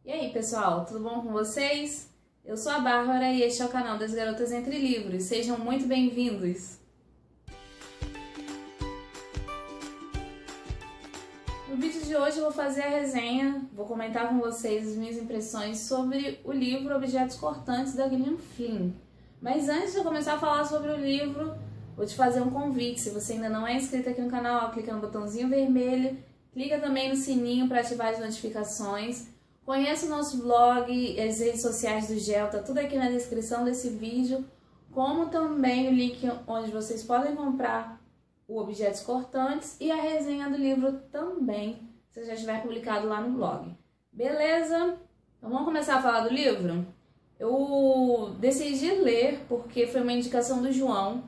E aí, pessoal, tudo bom com vocês? Eu sou a Bárbara e este é o canal das Garotas Entre Livros. Sejam muito bem-vindos! No vídeo de hoje eu vou fazer a resenha, vou comentar com vocês as minhas impressões sobre o livro Objetos Cortantes da Gillian Flynn. Mas antes de eu começar a falar sobre o livro, vou te fazer um convite. Se você ainda não é inscrito aqui no canal, clica no botãozinho vermelho, clica também no sininho para ativar as notificações. Conheça o nosso blog, as redes sociais do GEL, tá tudo aqui na descrição desse vídeo, como também o link onde vocês podem comprar o Objetos Cortantes e a resenha do livro também, se já estiver publicado lá no blog. Beleza? Então vamos começar a falar do livro? Eu decidi ler porque foi uma indicação do João.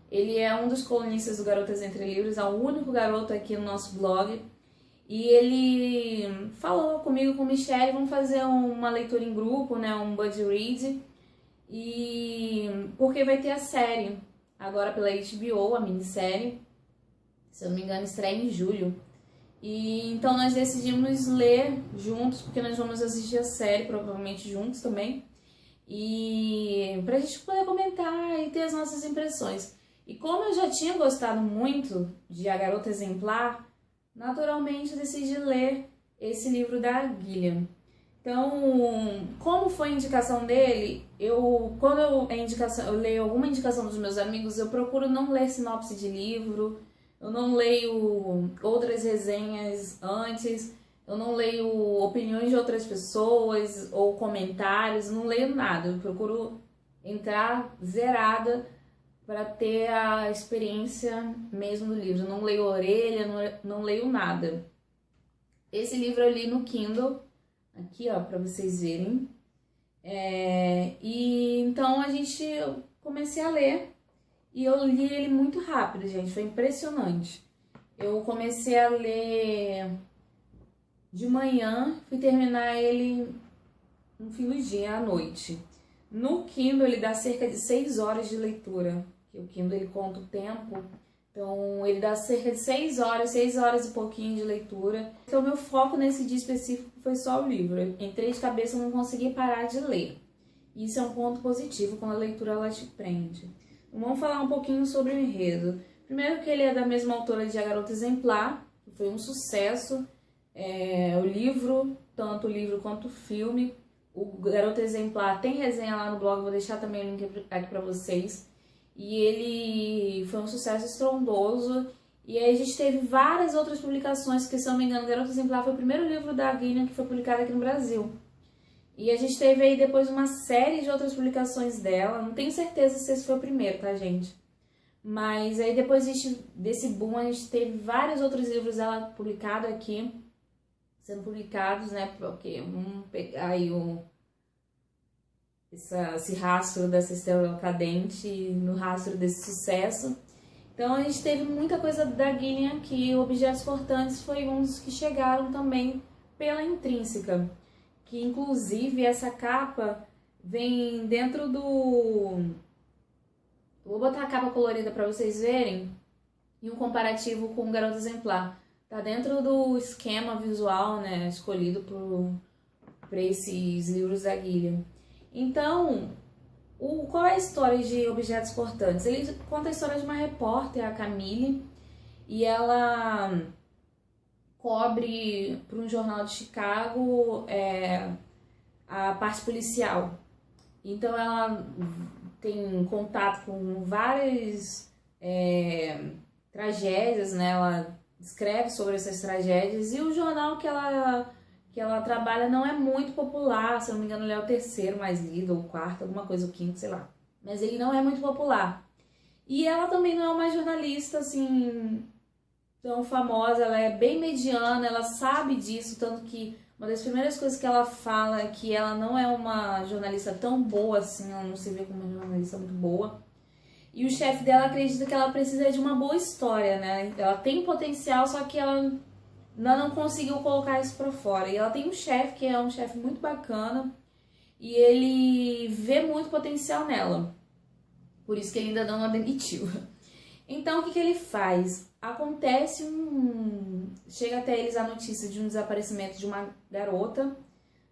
Ele é um dos colunistas do Garotas Entre Livros, é o único garoto aqui no nosso blog. E ele falou comigo, com o Michelle, vamos fazer uma leitura em grupo, né, um buddy read. E porque vai ter a série, agora pela HBO, a minissérie. Se eu não me engano, estreia em julho. E então nós decidimos ler juntos, porque nós vamos assistir a série, provavelmente juntos também. E pra gente poder comentar e ter as nossas impressões. E como eu já tinha gostado muito de A Garota Exemplar, naturalmente eu decidi ler esse livro da Gillian. Então, como foi a indicação dele, quando eu leio alguma indicação dos meus amigos, eu procuro não ler sinopse de livro, eu não leio outras resenhas antes, eu não leio opiniões de outras pessoas ou comentários, não leio nada, eu procuro entrar zerada para ter a experiência mesmo do livro. Eu não leio orelha, não leio nada. Esse livro eu li no Kindle, aqui ó, para vocês verem. E então eu comecei a ler e eu li ele muito rápido, gente, foi impressionante. Eu comecei a ler de manhã, fui terminar ele no fim do dia, à noite. No Kindle ele dá cerca de 6 horas de leitura. O Kindle ele conta o tempo, então ele dá cerca de 6 horas e pouquinho de leitura. Então meu foco nesse dia específico foi só o livro. Eu entrei de cabeça e não consegui parar de ler. Isso é um ponto positivo quando a leitura ela te prende. Então, vamos falar um pouquinho sobre o enredo. Primeiro que ele é da mesma autora de A Garota Exemplar, que foi um sucesso. O livro, tanto o livro quanto o filme. O Garota Exemplar tem resenha lá no blog, vou deixar também o link aqui para vocês. E ele foi um sucesso estrondoso. E aí a gente teve várias outras publicações, que se eu não me engano, Garota Exemplar foi o primeiro livro da Gillian que foi publicado aqui no Brasil. E a gente teve aí depois uma série de outras publicações dela. Não tenho certeza se esse foi o primeiro, tá, gente? Mas aí depois desse boom, a gente teve vários outros livros dela publicados aqui, sendo publicados, né? Porque vamos pegar aí esse rastro dessa estrela cadente no rastro desse sucesso. Então a gente teve muita coisa da Gillian, que Objetos Cortantes foi um dos que chegaram também pela Intrínseca, que inclusive essa capa vem dentro do... Vou botar a capa colorida para vocês verem e um comparativo com o Garota Exemplar. Tá dentro do esquema visual, né, escolhido para esses livros da Gillian. Então, qual é a história de Objetos Cortantes? Ele conta a história de uma repórter, a Camille, e ela cobre para um jornal de Chicago a parte policial. Então ela tem contato com várias tragédias, né? Ela escreve sobre essas tragédias, e o jornal que ela trabalha não é muito popular, se eu não me engano ele é o terceiro mais lido, ou o quarto, alguma coisa, o quinto, sei lá. Mas ele não é muito popular. E ela também não é uma jornalista, assim, tão famosa, ela é bem mediana, ela sabe disso, tanto que uma das primeiras coisas que ela fala é que ela não é uma jornalista tão boa assim, ela não se vê como uma jornalista muito boa. E o chefe dela acredita que ela precisa de uma boa história, né? Ela tem potencial, só que ela não conseguiu colocar isso pra fora. E ela tem um chefe que é um chefe muito bacana e ele vê muito potencial nela. Por isso que ele ainda não a demitiu. Então o que ele faz? Chega até eles a notícia de um desaparecimento de uma garota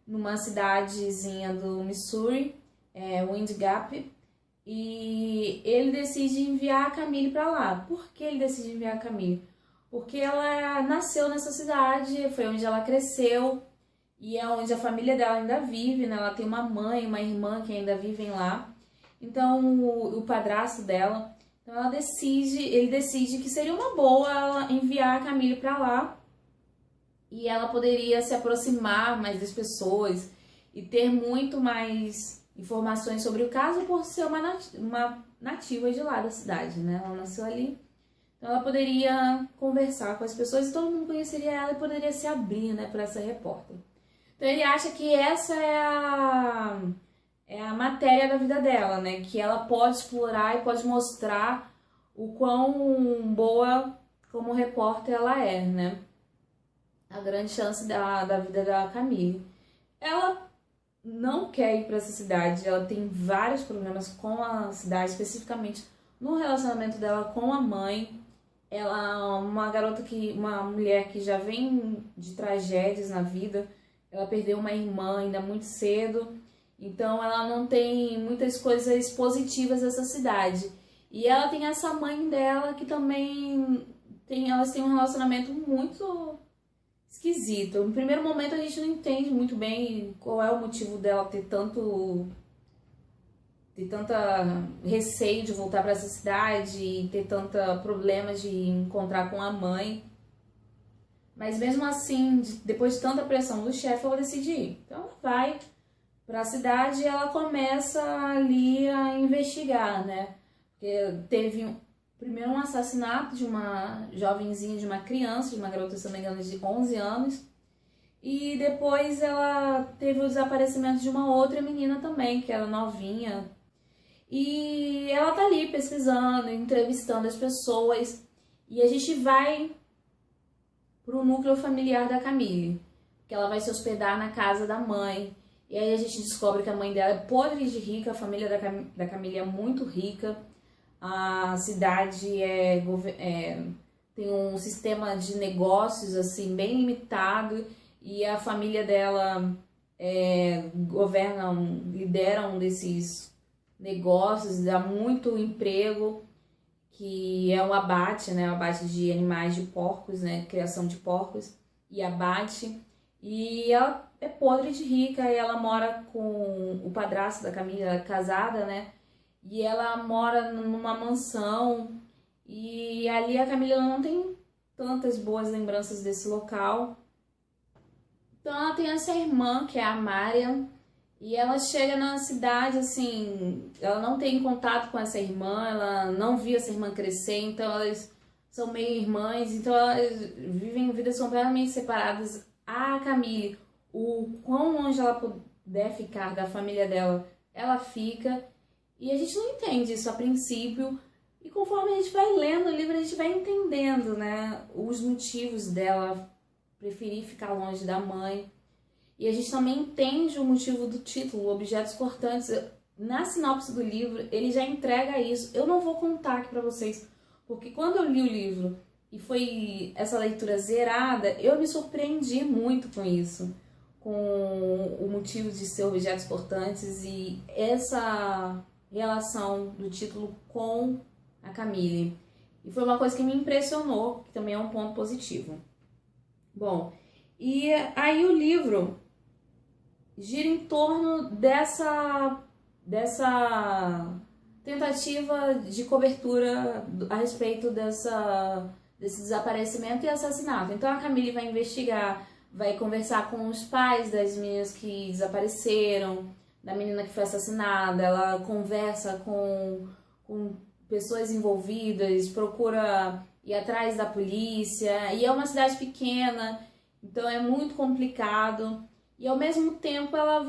numa cidadezinha do Missouri, Wind Gap, e ele decide enviar a Camille para lá. Por que ele decide enviar a Camille? Porque ela nasceu nessa cidade, foi onde ela cresceu, e é onde a família dela ainda vive, né? Ela tem uma mãe e uma irmã que ainda vivem lá. Então, o padrasto dela, então ele decide que seria uma boa ela enviar a Camille para lá, e ela poderia se aproximar mais das pessoas e ter muito mais informações sobre o caso por ser uma nativa de lá da cidade, né? Ela nasceu ali, então ela poderia conversar com as pessoas e todo mundo conheceria ela e poderia se abrir, né, para essa repórter. Então ele acha que essa é a matéria da vida dela, né? Que ela pode explorar e pode mostrar o quão boa como repórter ela é, né? A grande chance da vida da Camille. Ela não quer ir para essa cidade, ela tem vários problemas com a cidade, especificamente no relacionamento dela com a mãe. Ela é uma mulher que já vem de tragédias na vida. Ela perdeu uma irmã ainda muito cedo, então ela não tem muitas coisas positivas dessa cidade. E ela tem essa mãe dela que também elas têm um relacionamento muito esquisito. No primeiro momento a gente não entende muito bem qual é o motivo dela ter tanta receio de voltar para essa cidade e ter tanta problema de encontrar com a mãe. Mas mesmo assim, depois de tanta pressão do chefe, ela decide ir. Então ela vai para a cidade e ela começa ali a investigar, né? Porque teve primeiro um assassinato de uma jovenzinha, de uma criança, de uma garota, se não me engano, de 11 anos. E depois ela teve o desaparecimento de uma outra menina também, que era novinha. E ela tá ali pesquisando, entrevistando as pessoas. E a gente vai pro núcleo familiar da Camille, que ela vai se hospedar na casa da mãe. E aí a gente descobre que a mãe dela é podre de rica, a família da Camille é muito rica. A cidade tem um sistema de negócios assim bem limitado e a família dela lideram desses negócios, dá muito emprego, que é o abate, né? O abate de animais, de porcos, né? Criação de porcos e abate. E ela é podre de rica e ela mora com o padrasto da Camille, ela é casada, né? E ela mora numa mansão e ali a Camille não tem tantas boas lembranças desse local. Então ela tem essa irmã, que é a Mariam, e ela chega na cidade, assim, ela não tem contato com essa irmã, ela não viu essa irmã crescer, então elas são meio irmãs, então elas vivem vidas completamente separadas. A Camille, o quão longe ela puder ficar da família dela, ela fica. E a gente não entende isso a princípio, e conforme a gente vai lendo o livro, a gente vai entendendo, né, os motivos dela preferir ficar longe da mãe. E a gente também entende o motivo do título, Objetos Cortantes. Na sinopse do livro, ele já entrega isso. Eu não vou contar aqui pra vocês, porque quando eu li o livro e foi essa leitura zerada, eu me surpreendi muito com isso, com o motivo de ser Objetos Cortantes e essa relação do título com a Camille. E foi uma coisa que me impressionou, que também é um ponto positivo. Bom, e aí o livro gira em torno dessa tentativa de cobertura a respeito desse desaparecimento e assassinato. Então a Camille vai investigar, vai conversar com os pais das meninas que desapareceram, da menina que foi assassinada, ela conversa com pessoas envolvidas, procura ir atrás da polícia, e é uma cidade pequena, então é muito complicado, e ao mesmo tempo a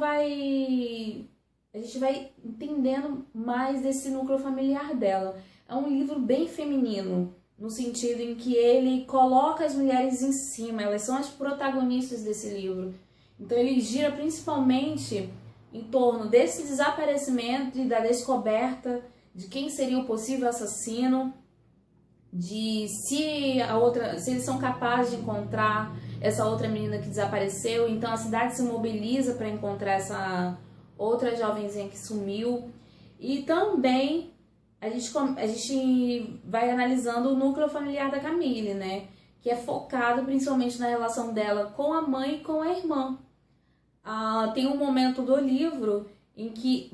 gente vai entendendo mais desse núcleo familiar dela. É um livro bem feminino, no sentido em que ele coloca as mulheres em cima, elas são as protagonistas desse livro. Então ele gira principalmente em torno desse desaparecimento e da descoberta de quem seria o possível assassino, de se eles são capazes de encontrar essa outra menina que desapareceu. Então a cidade se mobiliza para encontrar essa outra jovenzinha que sumiu. E também a gente vai analisando o núcleo familiar da Camille, né? Que é focado principalmente na relação dela com a mãe e com a irmã. Tem um momento do livro em que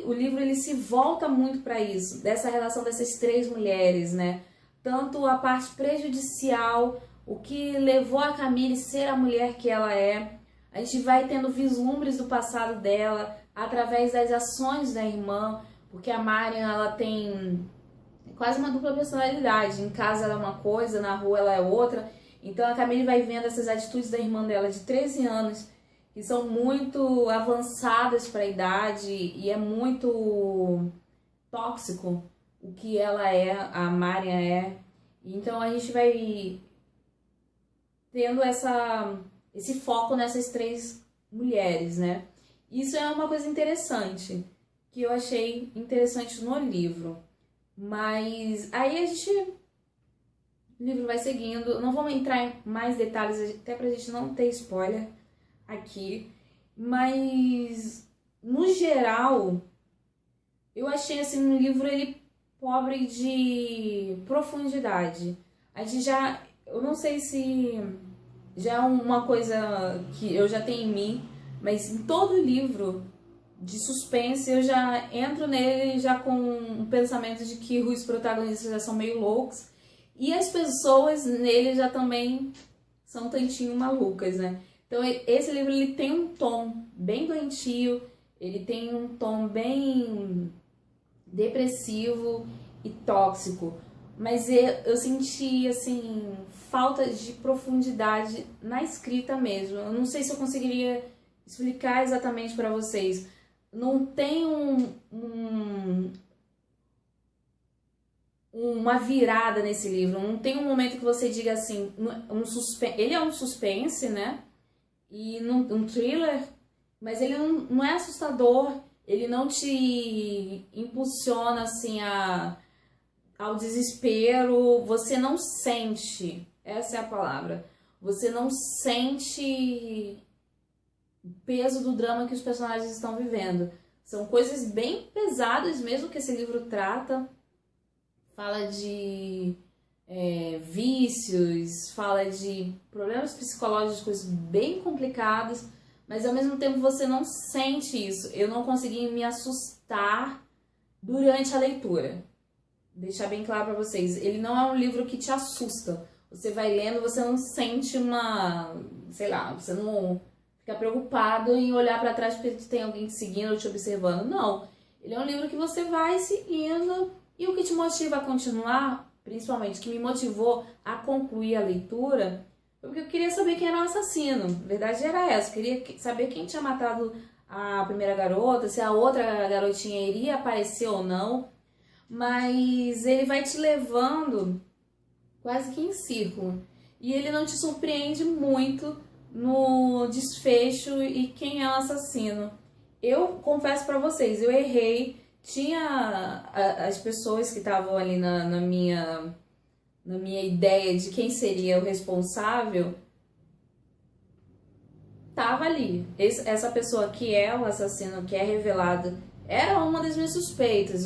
o livro ele se volta muito para isso, dessa relação dessas três mulheres, né? Tanto a parte prejudicial, o que levou a Camille a ser a mulher que ela é. A gente vai tendo vislumbres do passado dela através das ações da irmã, porque a Marian, ela tem quase uma dupla personalidade. Em casa ela é uma coisa, na rua ela é outra. Então a Camille vai vendo essas atitudes da irmã dela de 13 anos, que são muito avançadas para a idade e é muito tóxico o que ela é, a Marian é. Então a gente vai tendo esse foco nessas três mulheres, né? Isso é uma coisa interessante, que eu achei interessante no livro. Mas aí o livro vai seguindo. Não vamos entrar em mais detalhes, até pra gente não ter spoiler aqui. Mas, no geral, eu achei assim um livro ele pobre de profundidade. A gente eu não sei se já é uma coisa que eu já tenho em mim, mas em todo livro de suspense eu já entro nele já com um pensamento de que os protagonistas já são meio loucos e as pessoas nele já também são um tantinho malucas, né? Então esse livro ele tem um tom bem doentio, ele tem um tom bem depressivo e tóxico, mas eu senti assim falta de profundidade na escrita mesmo. Eu não sei se eu conseguiria explicar exatamente para vocês. Não tem uma virada nesse livro, não tem um momento que você diga assim, ele é um suspense, né? E um thriller, mas ele não é assustador, ele não te impulsiona assim ao desespero, você não sente, essa é a palavra, você não sente o peso do drama que os personagens estão vivendo. São coisas bem pesadas mesmo que esse livro trata. Fala de vícios, fala de problemas psicológicos bem complicados, mas ao mesmo tempo você não sente isso. Eu não consegui me assustar durante a leitura. Deixar bem claro para vocês, ele não é um livro que te assusta. Você vai lendo, você não sente sei lá, você não fica preocupado em olhar para trás porque tem alguém te seguindo ou te observando. Não, ele é um livro que você vai seguindo e o que te motiva a continuar, principalmente, que me motivou a concluir a leitura, foi porque eu queria saber quem era o assassino. A verdade era essa, eu queria saber quem tinha matado a primeira garota, se a outra garotinha iria aparecer ou não, mas ele vai te levando quase que em círculo e ele não te surpreende muito no desfecho e quem é o assassino. Eu confesso pra vocês, eu errei. Tinha as pessoas que estavam ali na minha ideia de quem seria o responsável, tava ali. Essa pessoa que é o assassino, que é revelado, era uma das minhas suspeitas,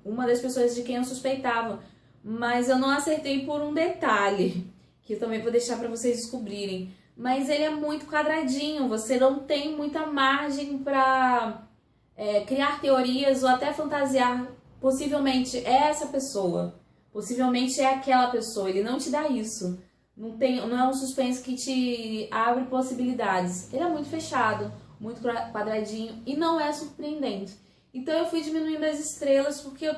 uma das pessoas de quem eu suspeitava. Mas eu não acertei por um detalhe, que eu também vou deixar pra vocês descobrirem. Mas ele é muito quadradinho, você não tem muita margem pra criar teorias ou até fantasiar. Possivelmente é essa pessoa, possivelmente é aquela pessoa. Ele não te dá isso. Não é um suspense que te abre possibilidades. Ele é muito fechado, muito quadradinho e não é surpreendente. Então eu fui diminuindo as estrelas porque eu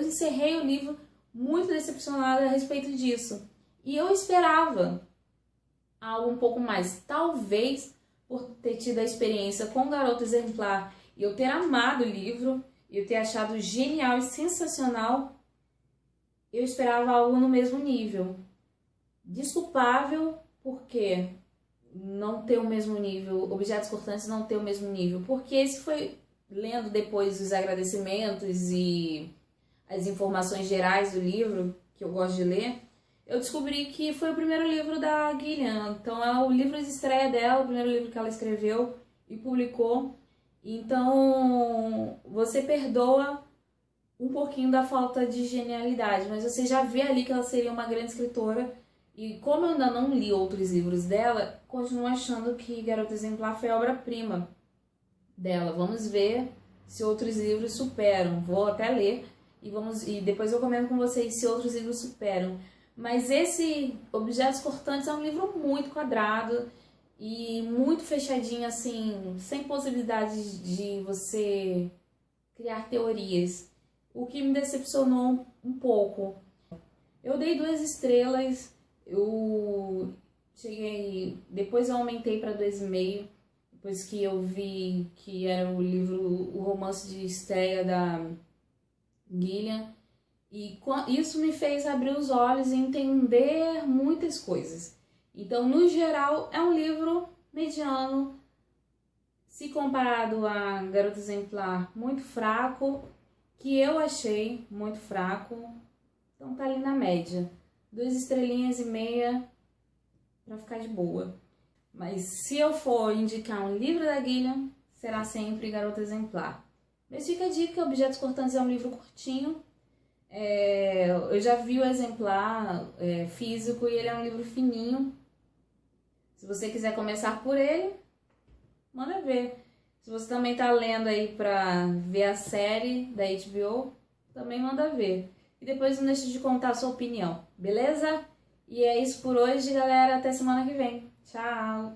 encerrei o livro muito decepcionada a respeito disso. E eu esperava algo um pouco mais. Talvez por ter tido a experiência com Garota Exemplar e eu ter amado o livro, e eu ter achado genial e sensacional, eu esperava algo no mesmo nível. Desculpável porque não ter o mesmo nível, Objetos Cortantes não ter o mesmo nível, porque esse foi, lendo depois os agradecimentos e as informações gerais do livro, que eu gosto de ler, eu descobri que foi o primeiro livro da Gillian. Então é o livro de estreia dela, o primeiro livro que ela escreveu e publicou. Então você perdoa um pouquinho da falta de genialidade, mas você já vê ali que ela seria uma grande escritora. E como eu ainda não li outros livros dela, continuo achando que Garota Exemplar foi a obra-prima dela. Vamos ver se outros livros superam. Vou até ler e depois eu comento com vocês se outros livros superam. Mas esse Objetos Cortantes é um livro muito quadrado e muito fechadinho, assim, sem possibilidade de você criar teorias. O que me decepcionou um pouco. Eu dei 2 estrelas, depois eu aumentei para 2,5, depois que eu vi que era o livro, o romance de estreia da Gillian. E isso me fez abrir os olhos e entender muitas coisas. Então, no geral, é um livro mediano, se comparado a Garota Exemplar, muito fraco, que eu achei muito fraco. Então tá ali na média, 2,5 estrelinhas pra ficar de boa. Mas se eu for indicar um livro da Gillian, será sempre Garota Exemplar. Mas fica a dica, Objetos Cortantes é um livro curtinho. Eu já vi o exemplar físico e ele é um livro fininho. Se você quiser começar por ele, manda ver. Se você também tá lendo aí pra ver a série da HBO, também manda ver. E depois não deixe de contar a sua opinião, beleza? E é isso por hoje, galera. Até semana que vem. Tchau!